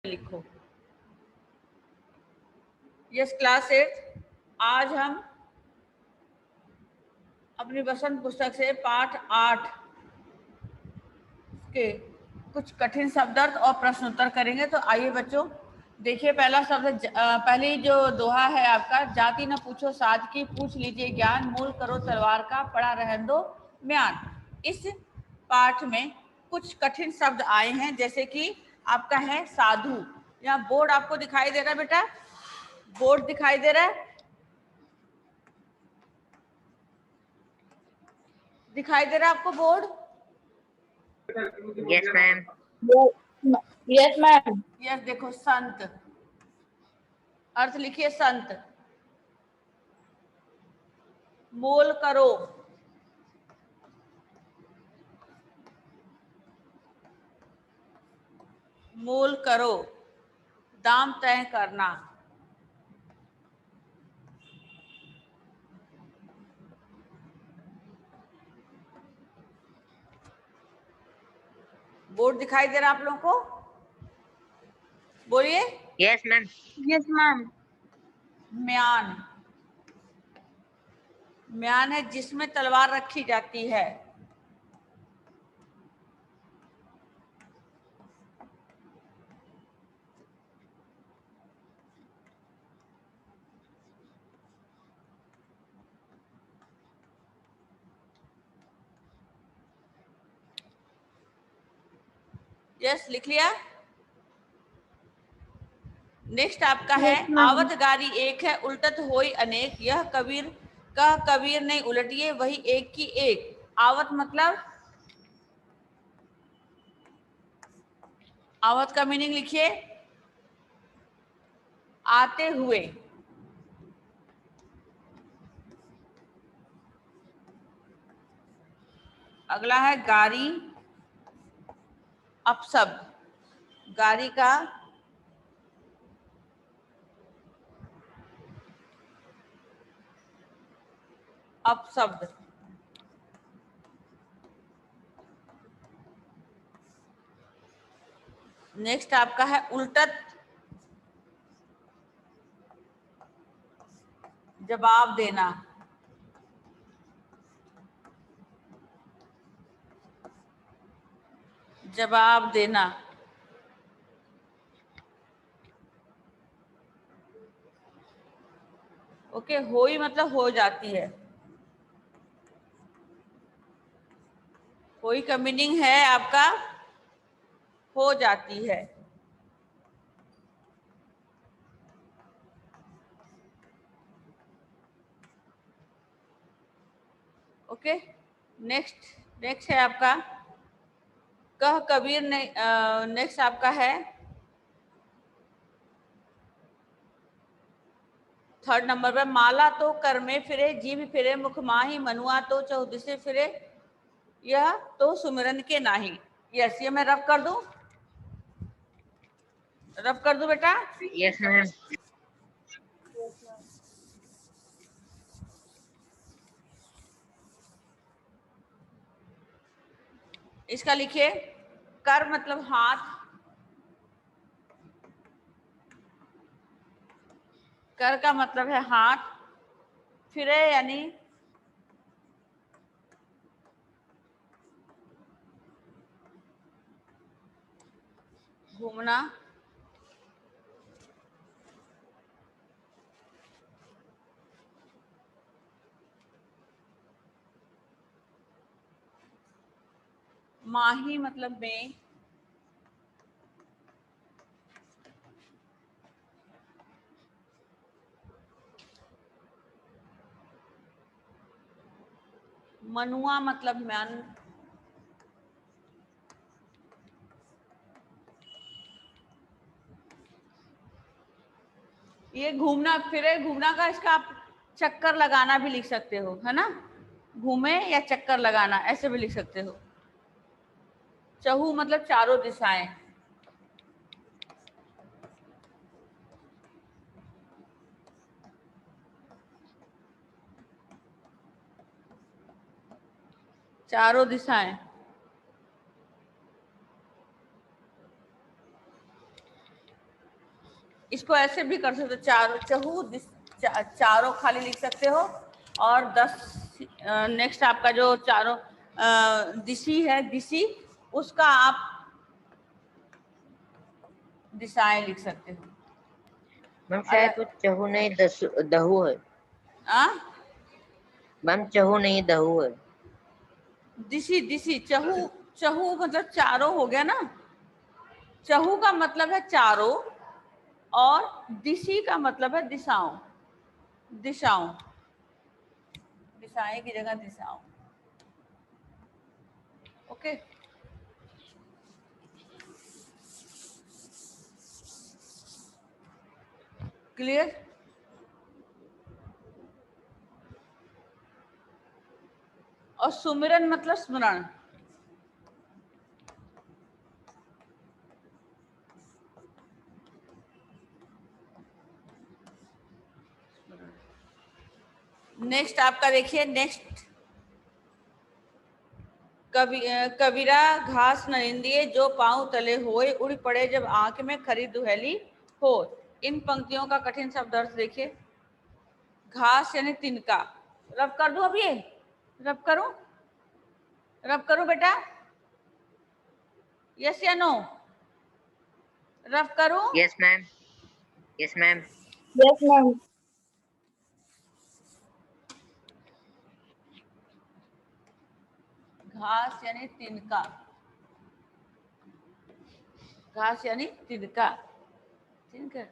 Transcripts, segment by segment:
लिखो। Yes class 8, आज हम अपनी बसंत पुस्तक से पाठ 8 के कुछ कठिन शब्दार्थ और प्रश्न उत्तर करेंगे। तो आइए बच्चों, देखिए पहला शब्द, पहली जो दोहा है आपका, जाति न पूछो साध की, पूछ लीजिए ज्ञान, मूल करो तलवार का, पड़ा रहन दो म्यान। इस पाठ में कुछ कठिन शब्द आए हैं, जैसे कि आपका है साधु। यहाँ बोर्ड आपको दिखाई दे रहा है बेटा, बोर्ड दिखाई दे रहा है, दिखाई दे रहा है आपको board? Yes ma'am. Yes ma'am. Yes, देखो संत, अर्थ लिखिए संत। मोल करो, मोल करो, दाम तय करना। बोर्ड दिखाई दे रहा है आप लोगों को? बोलिए। Yes ma'am. Yes ma'am. म्यान, म्यान है जिसमें तलवार रखी जाती है। यस, लिख लिया। नेक्स्ट आपका है आवत गारी एक है, उल्टत होई अनेक, यह कबीर कह कबीर नहीं उलटिए, वही एक की एक। आवत मतलब, आवत का मीनिंग लिखिए, आते हुए। अगला है गारी अपशब्द, गारी का अपशब्द। नेक्स्ट आपका है उल्टत, जवाब देना। जवाब देना। ओके, होई मतलब हो जाती है। होई का मीनिंग है आपका हो जाती है। ओके, नेक्स्ट है आपका कह कबीर ने। नेक्स्ट आपका है थर्ड नंबर पर, माला तो कर में फिरे, जीभ फिरे मुख माही, मनुआ तो चौदिसे फिरे, यह तो सुमिरन के नाही। यस, ये मैं रब कर दूं, रब कर दूं बेटा? Yes ma'am. इसका लिखिए, कर मतलब हाथ, कर का मतलब है हाथ, फिरे यानी घूमना, माही मतलब में, मनुआ मतलब मन, ये घूमना फिरे, घूमना का इसका आप चक्कर लगाना भी लिख सकते हो, है ना? घूमे या चक्कर लगाना ऐसे भी लिख सकते हो। चहु मतलब चारों दिशाएं। चारों दिशाएं। इसको ऐसे भी कर सकते हो, चारों चहु चारों खाली लिख सकते हो। और 10 नेक्स्ट आपका जो चारों दिशी है, दिशी, उसका आप दिशाएं लिख सकते हो। मैम शायद वो चहु नहीं दहु है। मैम चहु नहीं दहु है। दिशी दिशी, चहु चहु मतलब चारों हो गया ना। चहु का मतलब है चारों, और दिशी का मतलब है दिशाओं। दिशाओं, दिशाएं की जगह दिशाओं। Okay, clear? और सुमिरन मतलब स्मरण। नेक्स्ट आपका देखिए, नेक्स्ट कबीरा घास नरिंदिए जो पांव तले होए, उड़ पड़े जब आंख में खरी दुहेली हो। इन पंक्तियों का कठिन शब्द अर्थ देखिए। घास यानी तिनका। रब कर दूं? अब ये रब करूं? रब करूं बेटा? यस या नो? रब करूं? Yes ma'am, yes ma'am. Yes, ma'am. घास यानी तिनका। घास यानी तिनका। तिनका,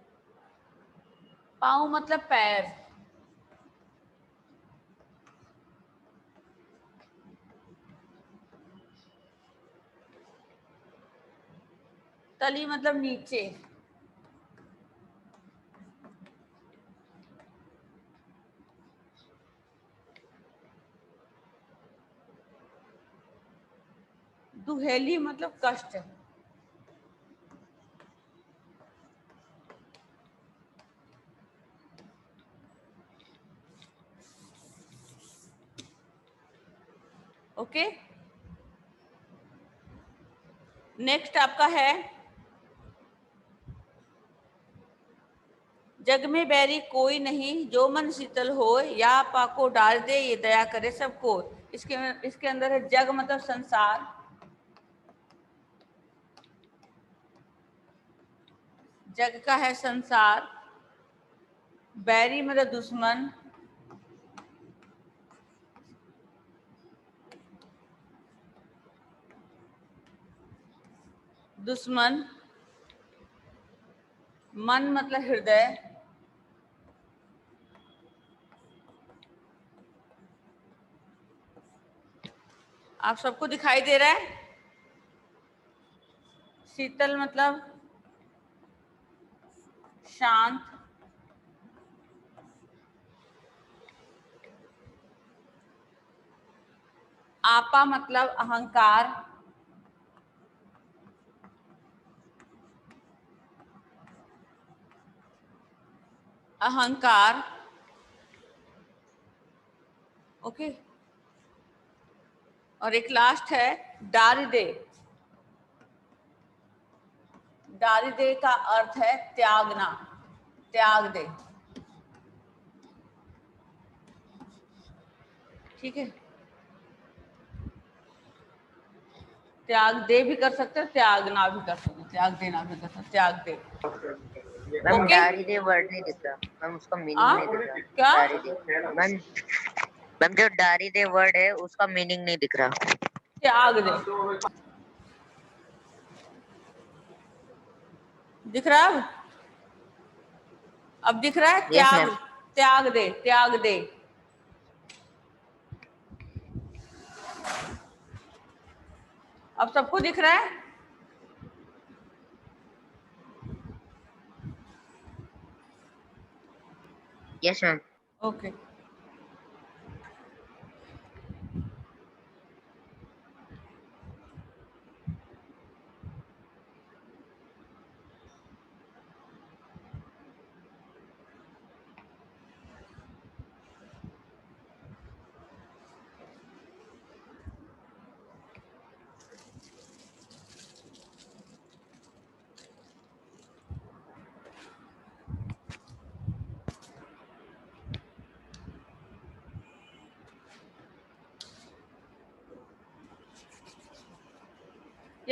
पाँव मतलब पैर। तली मतलब नीचे। दुहेली मतलब कष्ट। ओके, नेक्स्ट आपका है, जग में बैरी कोई नहीं जो मन शीतल हो, या पाको डाल दे ये दया करे सबको। इसके अंदर है जग मतलब संसार, जग का है संसार, बैरी मतलब दुश्मन, दुश्मन, मन मतलब हृदय, आप सबको दिखाई दे रहा है? शीतल मतलब शांत, आपा मतलब अहंकार, अहंकार। ओके, और एक लास्ट है दारिदे। दारिदे का अर्थ है त्यागना, त्याग दे। ठीक है, त्याग दे भी कर सकते हो, त्यागना भी कर सकते हो, त्याग देना भी कर सकते हो, त्याग दे। मैम ओके, दारिदे वर्ड नहीं दिख रहा मैम, उसका मीनिंग नहीं दिख रहा। क्या? दारिदे मैम, मैम जो दारिदे वर्ड है उसका मीनिंग नहीं दिख रहा। त्याग दे दिख रहा है? अब दिख रहा है? यस त्याग, मैम। त्याग दे, त्याग दे। अब सबको दिख रहा है? Yes ma'am. ओके,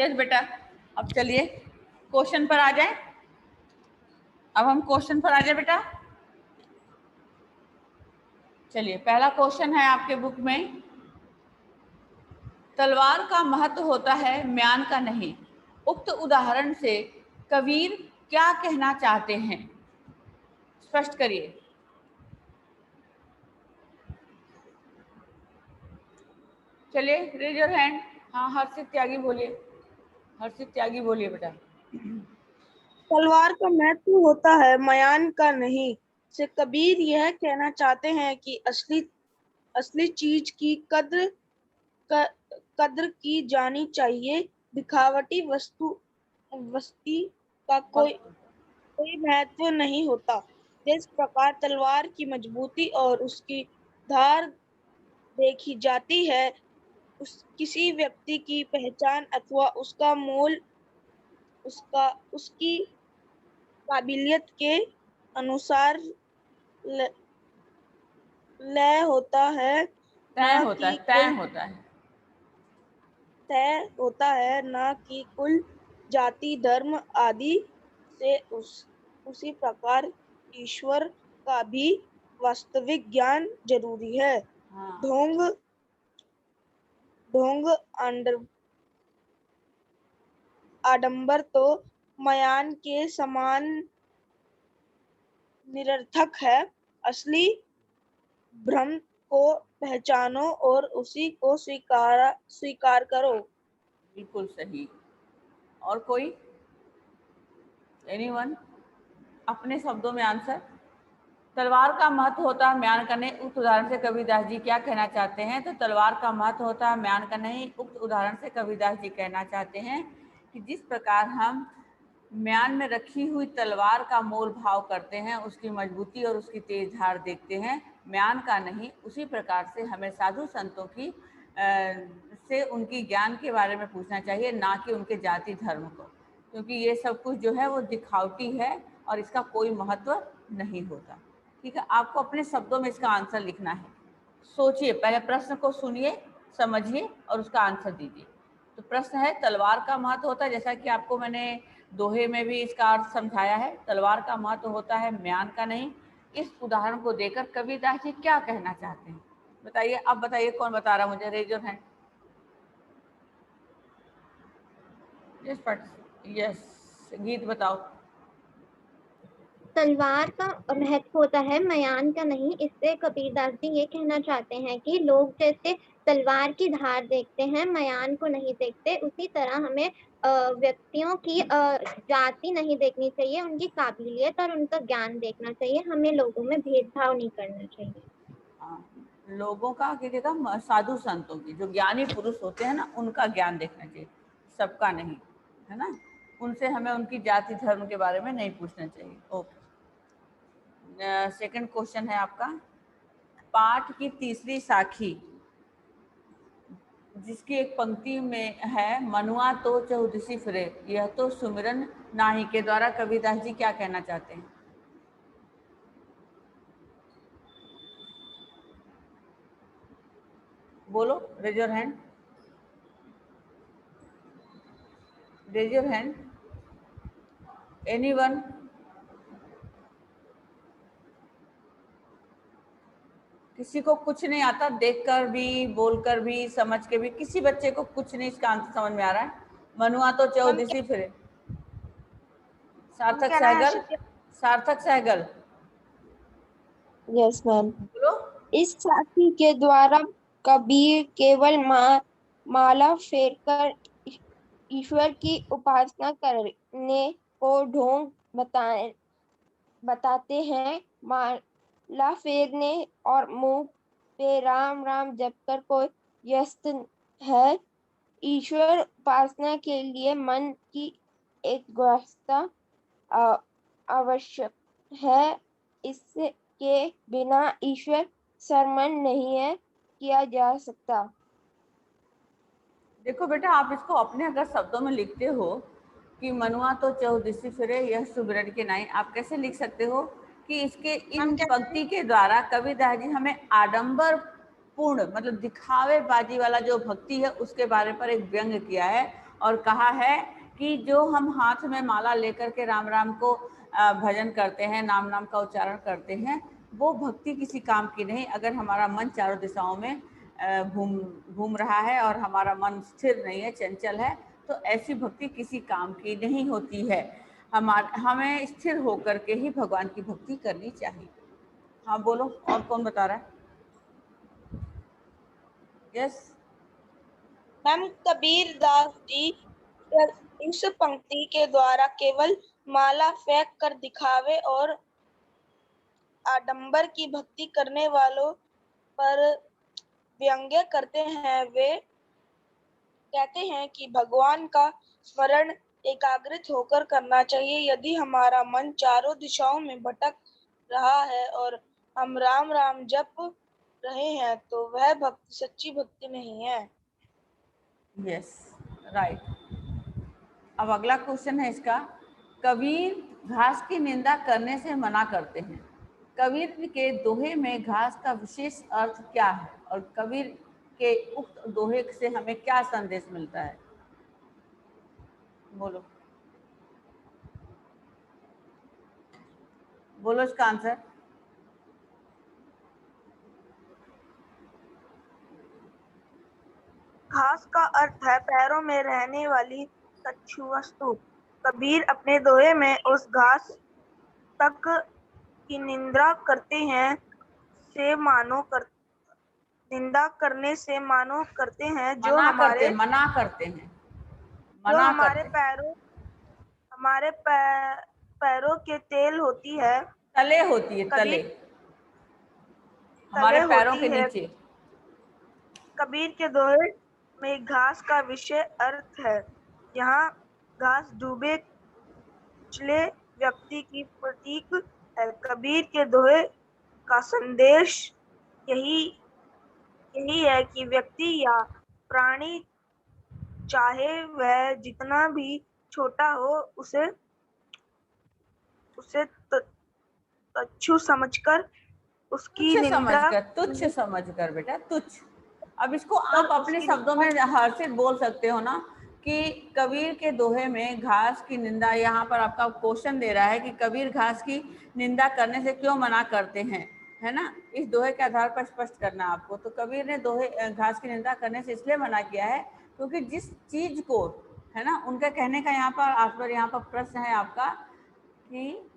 यस बेटा, अब चलिए क्वेश्चन पर आ जाए। अब हम क्वेश्चन पर आ जाए बेटा। चलिए, पहला क्वेश्चन है आपके बुक में, तलवार का महत्व होता है म्यान का नहीं, उक्त उदाहरण से कबीर क्या कहना चाहते हैं? स्पष्ट करिए। चलिए, रेज योर हैंड। हाँ, हर्षित त्यागी बोलिए। हर्षित त्यागी बोलिए बेटा। तलवार का महत्व होता है म्यान का नहीं से कबीर यह कहना चाहते हैं कि असली चीज की कद्र की जानी चाहिए। दिखावटी वस्तु का कोई महत्व नहीं होता। जिस प्रकार तलवार की मजबूती और उसकी धार देखी जाती है, किसी व्यक्ति की पहचान अथवा उसका मोल उसकी काबिलियत के अनुसार लय होता है, तय होता है न कि कुल जाति धर्म आदि से। उसी प्रकार ईश्वर का भी वास्तविक ज्ञान जरूरी है। हाँ। ढोंग आडंबर तो म्यान के समान निरर्थक है। असली भ्रम को पहचानो और उसी को स्वीकार करो। बिल्कुल सही। और कोई? एनीवन? अपने शब्दों में आंसर। तलवार का महत्व होता है म्यान का नहीं, उक्त उदाहरण से कबीरदास जी क्या कहना चाहते हैं? तो तलवार का महत्व होता है म्यान का नहीं, उक्त उदाहरण से कबीरदास जी कहना चाहते हैं कि जिस प्रकार हम म्यान में रखी हुई तलवार का मोल भाव करते हैं, उसकी मजबूती और उसकी तेज धार देखते हैं, म्यान का नहीं, उसी प्रकार से हमें साधु संतों की से उनकी ज्ञान के बारे में पूछना चाहिए, ना कि उनके जाति धर्म को, क्योंकि ये सब कुछ जो है वो दिखावटी है और इसका कोई महत्व नहीं होता। ठीक है, आपको अपने शब्दों में इसका आंसर लिखना है। सोचिए, पहले प्रश्न को सुनिए, समझिए और उसका आंसर दीजिए। तो प्रश्न है, तलवार का महत्व होता है, जैसा कि आपको मैंने दोहे में भी इसका अर्थ समझाया है, तलवार का महत्व होता है म्यान का नहीं। इस उदाहरण को देकर कबीरदास जी क्या कहना चाहते हैं? बताइए। अब बताइए, कौन बता रहा मुझे? Raise your hand. यस, गीत बताओ। तलवार का महत्व होता है म्यान का नहीं। इससे कबीरदास जी ये कहना चाहते हैं कि लोग जैसे तलवार की धार देखते हैं, म्यान को नहीं देखते, उसी तरह हमें व्यक्तियों की जाति नहीं देखनी चाहिए, उनकी काबिलियत और उनका ज्ञान देखना चाहिए। हमें लोगों में भेदभाव नहीं करना चाहिए। लोगों का कीजिएगा, साधु संतों की, जो ज्ञानी पुरुष होते हैं ना, उनका ज्ञान देखना चाहिए, सबका नहीं, है ना। उनसे हमें उनकी जाति धर्म के बारे में नहीं पूछना चाहिए। ओके। सेकंड क्वेश्चन है आपका, पाठ की तीसरी साखी जिसकी एक पंक्ति में है, मनुआ तो चौदिसी फिरे, यह तो सुमिरन नाही, के द्वारा कबीरदास जी क्या कहना चाहते हैं? बोलो, raise your hand. Raise your hand. Anyone? किसी को कुछ नहीं आता? देखकर भी, बोलकर भी, समझ के भी, किसी बच्चे को कुछ नहीं इसका आंसर समझ में आ रहा है? मनुआ तो चौदिसी फिरे। सार्थक सहगल। सार्थक सहगल। Yes ma'am. बोलो। इस साथी के द्वारा कबीर केवल माला फेरकर ईश्वर की उपासना करने को ढोंग बताते हैं। माला फेरने और मुंह पे राम राम जपकर कोई व्यस्त है। ईश्वर उपासना के लिए मन की एकाग्रता आवश्यक है। इसके बिना ईश्वर स्मरण नहीं किया जा सकता। देखो बेटा, आप इसको अपने अगर शब्दों में लिखते हो कि मनुआ तो चौदिसी फिरे, यह सुमिरन के नाई, आप कैसे लिख सकते हो कि इसके इन पंक्ति के द्वारा कबीरदास जी हमें आडंबर पूर्ण, मतलब दिखावेबाजी वाला जो भक्ति है उसके बारे पर एक व्यंग किया है, और कहा है कि जो हम हाथ में माला लेकर के राम राम को भजन करते हैं, नाम नाम का उच्चारण करते हैं, वो भक्ति किसी काम की नहीं अगर हमारा मन चारों दिशाओं में घूम रहा है और हमारा मन स्थिर नहीं है, चंचल है, तो ऐसी भक्ति किसी काम की नहीं होती है। हमें स्थिर होकर के ही भगवान की भक्ति करनी चाहिए। हाँ बोलो, और कौन बता रहा है? यस मैम, कबीर दास जी इस पंक्ति के द्वारा केवल माला फेंक कर दिखावे और आडंबर की भक्ति करने वालों पर व्यंग्य करते हैं। वे कहते हैं कि भगवान का स्मरण एकाग्रित होकर करना चाहिए। यदि हमारा मन चारों दिशाओं में भटक रहा है और हम राम राम जप रहे हैं तो वह भक्ति सच्ची भक्ति नहीं है। Yes right. अब अगला क्वेश्चन है इसका, कबीर घास की निंदा करने से मना करते हैं। कबीर के दोहे में घास का विशेष अर्थ क्या है और कबीर के उक्त दोहे से हमें क्या संदेश मिलता है? बोलो बोलो इसका आंसर। घास का अर्थ है पैरों में रहने वाली कच्छू वस्तु। कबीर अपने दोहे में उस घास तक की निंदा करते हैं निंदा करने से मानो करते हैं जो मना करते हैं हमारे पैरों के तेल होती है, तले होती है, तले हमारे पैरों के नीचे। कबीर के दोहे में घास का विषय अर्थ है। यहाँ घास डूबे कुचले व्यक्ति की प्रतीक है। कबीर के दोहे का संदेश यही है कि व्यक्ति या प्राणी चाहे वह जितना भी छोटा हो उसे तुच्छ समझकर उसकी निंदा तुच्छ समझकर बेटा, तुच्छ। अब इसको आप अपने शब्दों में हर्षित बोल सकते हो ना कि कबीर के दोहे में घास की निंदा, यहाँ पर आपका क्वेश्चन दे रहा है कि कबीर घास की निंदा करने से क्यों मना करते हैं, है ना? इस दोहे के आधार पर स्पष्ट करना आपको। तो कबीर ने दोहे घास की निंदा करने से इसलिए मना किया है क्योंकि जिस चीज को, है ना, उनका कहने का यहाँ पर प्रश्न है आपका कि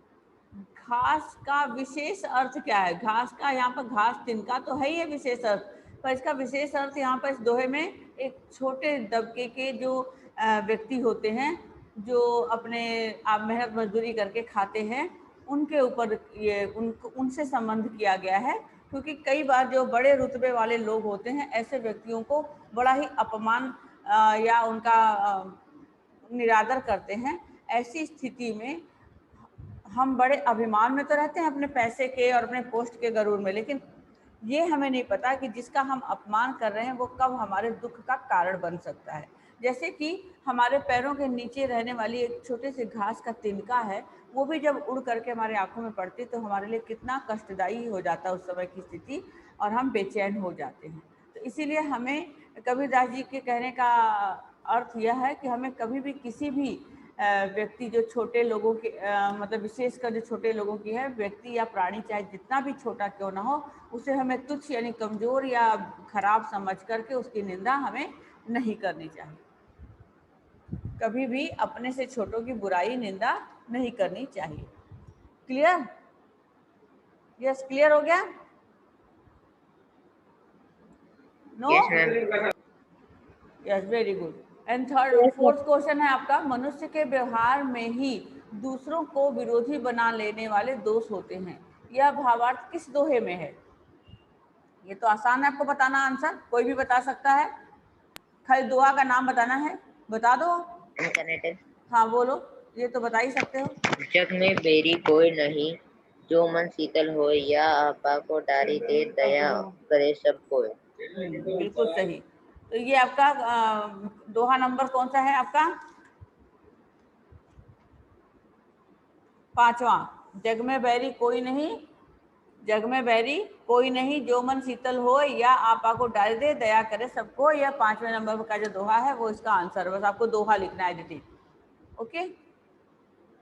घास का विशेष अर्थ क्या है। घास का यहाँ पर घास तिनका तो है ही है विशेष अर्थ, पर इसका विशेष अर्थ यहाँ पर इस दोहे में एक छोटे दबके के जो व्यक्ति होते हैं, जो अपने आप मेहनत मजदूरी करके खाते हैं, उनके ऊपर ये उनसे संबंध किया गया है। क्योंकि कई बार जो बड़े रुतबे वाले लोग होते हैं, ऐसे व्यक्तियों को बड़ा ही अपमान या उनका निरादर करते हैं। ऐसी स्थिति में हम बड़े अभिमान में तो रहते हैं अपने पैसे के और अपने पोस्ट के गरूर में, लेकिन ये हमें नहीं पता कि जिसका हम अपमान कर रहे हैं वो कब हमारे दुख का कारण बन सकता है। जैसे कि हमारे पैरों के नीचे रहने वाली एक छोटे से घास का तिनका है, वो भी जब उड़ करके हमारे आंखों में पड़ती तो हमारे लिए कितना कष्टदायी हो जाता है उस समय की स्थिति, और हम बेचैन हो जाते हैं। तो इसीलिए हमें कबीरदास जी के कहने का अर्थ यह है कि हमें कभी भी किसी भी व्यक्ति जो छोटे लोगों के मतलब विशेषकर जो छोटे लोगों की है, व्यक्ति या प्राणी चाहे जितना भी छोटा क्यों ना हो, उसे हमें तुच्छ यानी कमजोर या खराब समझ करके उसकी निंदा हमें नहीं करनी चाहिए। कभी भी अपने से छोटों की बुराई निंदा नहीं करनी चाहिए। क्लियर? यस, क्लियर हो गया? No? Yes, very good. And fourth question है आपका, मनुष्य के व्यवहार में ही दूसरों को विरोधी बना लेने वाले दोष होते हैं। यह भावार्थ किस दोहे में है? ये तो आसान है आपको बताना, आंसर कोई भी बता सकता है, खाली दोहा का नाम बताना है, बता दो। हाँ बोलो, ये तो बता ही सकते हो। जग में बेरी कोई नहीं, जो मन शीतल हो या आपा को डारी दे दया करे सब कोई। बिल्कुल सही। तो ये आपका दोहा नंबर कौन सा है आपका? 5वां। जग में बैरी कोई नहीं, जग में बैरी कोई नहीं, जो मन शीतल हो या आपा को डाल दे दया करे सबको। यह 5वें नंबर का जो दोहा है वो इसका आंसर, बस आपको दोहा लिखना है दीदी। ओके,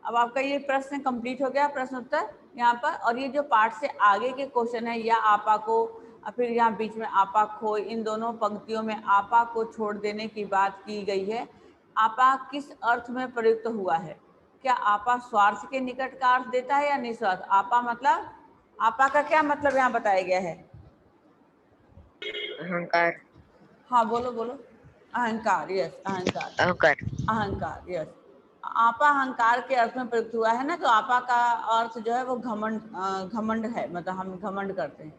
अब आपका ये प्रश्न कंप्लीट हो गया, प्रश्न उत्तर यहाँ पर। और ये जो पार्ट से आगे के क्वेश्चन है, या आपा को, फिर यहाँ बीच में आपा खो, इन दोनों पंक्तियों में आपा को छोड़ देने की बात की गई है। आपा किस अर्थ में प्रयुक्त हुआ है? क्या आपा स्वार्थ के निकट का अर्थ देता है या निस्वार्थ? आपा मतलब, आपा का क्या मतलब यहाँ बताया गया है? अहंकार। हाँ बोलो बोलो। अहंकार, यस अहंकार। अहंकार। अहंकार, यस। आपा अहंकार के अर्थ में प्रयुक्त हुआ है ना, तो आपा का अर्थ जो है वो घमंड, घमंड है, मतलब हम घमंड करते हैं।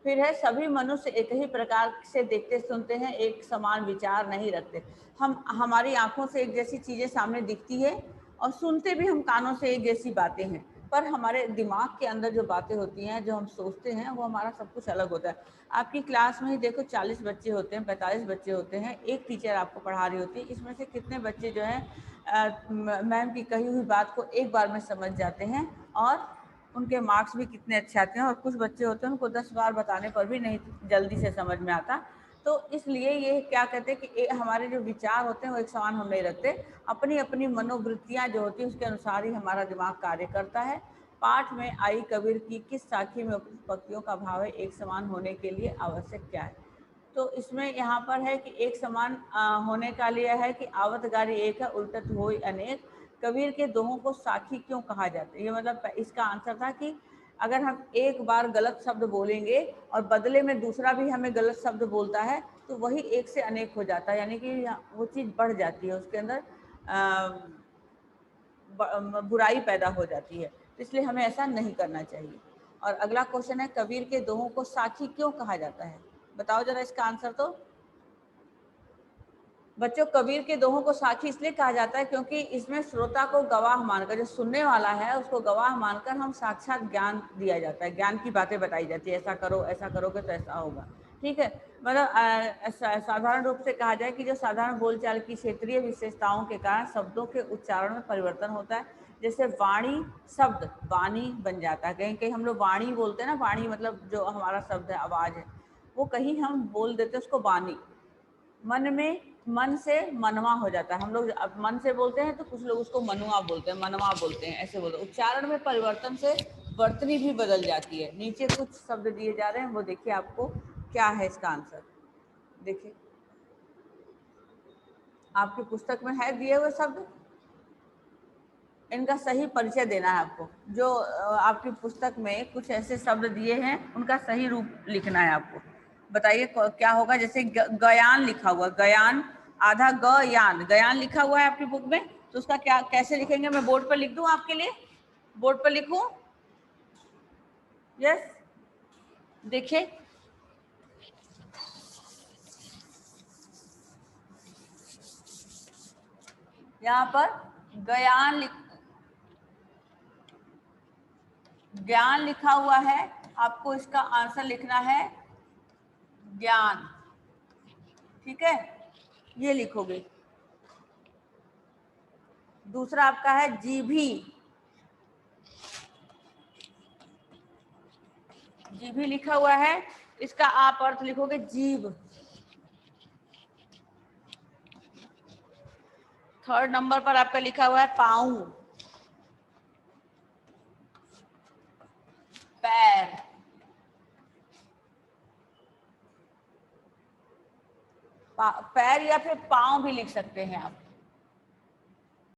फिर है सभी मनुष्य एक ही प्रकार से देखते सुनते हैं, एक समान विचार नहीं रखते। हम, हमारी आंखों से एक जैसी चीजें सामने दिखती है और सुनते भी हम कानों से एक जैसी बातें हैं, पर हमारे दिमाग के अंदर जो बातें होती हैं, जो हम सोचते हैं, वो हमारा सब कुछ अलग होता है। आपकी क्लास में ही देखो 40 बच्चे होते हैं, 45 बच्चे होते हैं, एक टीचर आपको पढ़ा रही होती है, इसमें से कितने बच्चे जो है मैम की कही हुई बात को एक बार में समझ जाते हैं और उनके मार्क्स भी कितने अच्छे आते हैं, और कुछ बच्चे होते हैं उनको 10 बार बताने पर भी नहीं जल्दी से समझ में आता। तो इसलिए ये क्या कहते हैं कि हमारे जो विचार होते हैं वो एक समान हम नहीं रखते, अपनी अपनी मनोवृत्तियां जो होती है उसके अनुसार ही हमारा दिमाग कार्य करता है। पाठ में आई कबीर की किस साखी में पंक्तियों का भाव है, एक समान होने के लिए आवश्यक क्या है? तो इसमें यहाँ पर है कि एक समान होने का लिए है कि आवत गारी एक है, उल्टत होई अनेक। कबीर के दोहों को साखी क्यों कहा जाता है? ये मतलब इसका आंसर था कि अगर हम एक बार गलत शब्द बोलेंगे और बदले में दूसरा भी हमें गलत शब्द बोलता है, तो वही एक से अनेक हो जाता है, यानी कि वो चीज़ बढ़ जाती है, उसके अंदर बुराई पैदा हो जाती है। इसलिए हमें ऐसा नहीं करना चाहिए। और अगला क्वेश्चन है, कबीर के दोहों को साखी क्यों कहा जाता है? बताओ जरा इसका आंसर। तो बच्चों, कबीर के दोहों को साखी इसलिए कहा जाता है क्योंकि इसमें श्रोता को गवाह मानकर, जो सुनने वाला है उसको गवाह मानकर हम साक्षात ज्ञान दिया जाता है, ज्ञान की बातें बताई जाती है, ऐसा करो, ऐसा करोगे तो ऐसा होगा। ठीक है, मतलब साधारण रूप से कहा जाए कि जो साधारण बोलचाल की क्षेत्रीय विशेषताओं के कारण शब्दों के उच्चारण में परिवर्तन होता है। जैसे वाणी शब्द वाणी बन जाता है, कहीं कहीं हम लोग वाणी बोलते हैं ना, वाणी मतलब जो हमारा शब्द है, आवाज है, वो कहीं हम बोल देते हैं उसको वाणी। मन में, मन से मनवा हो जाता है, हम लोग अब मन से बोलते हैं तो कुछ लोग उसको मनुआ बोलते हैं, मनवा बोलते हैं, ऐसे बोलते हैं। उच्चारण में परिवर्तन से वर्तनी भी बदल जाती है। नीचे कुछ शब्द दिए जा रहे हैं, वो देखिए आपको क्या है इसका आंसर। देखिए आपकी पुस्तक में है दिए हुए शब्द, इनका सही परिचय देना है आपको। जो आपकी पुस्तक में कुछ ऐसे शब्द दिए हैं, उनका सही रूप लिखना है आपको। बताइए क्या होगा। जैसे गयान लिखा हुआ, गयान आधा गयान, गयान लिखा हुआ है आपकी बुक में, तो उसका क्या, कैसे लिखेंगे? मैं बोर्ड पर लिख दूं आपके लिए, बोर्ड पर लिखूं? यस, देखिए यहाँ पर गयान ज्ञान लिखा हुआ है, आपको इसका आंसर लिखना है ज्ञान। ठीक है, ये लिखोगे। दूसरा आपका है जीभी, जीभी लिखा हुआ है, इसका आप अर्थ लिखोगे जीभ। थर्ड नंबर पर आपका लिखा हुआ है पाँव, पैर। पैर या फिर पाँव भी लिख सकते हैं आप।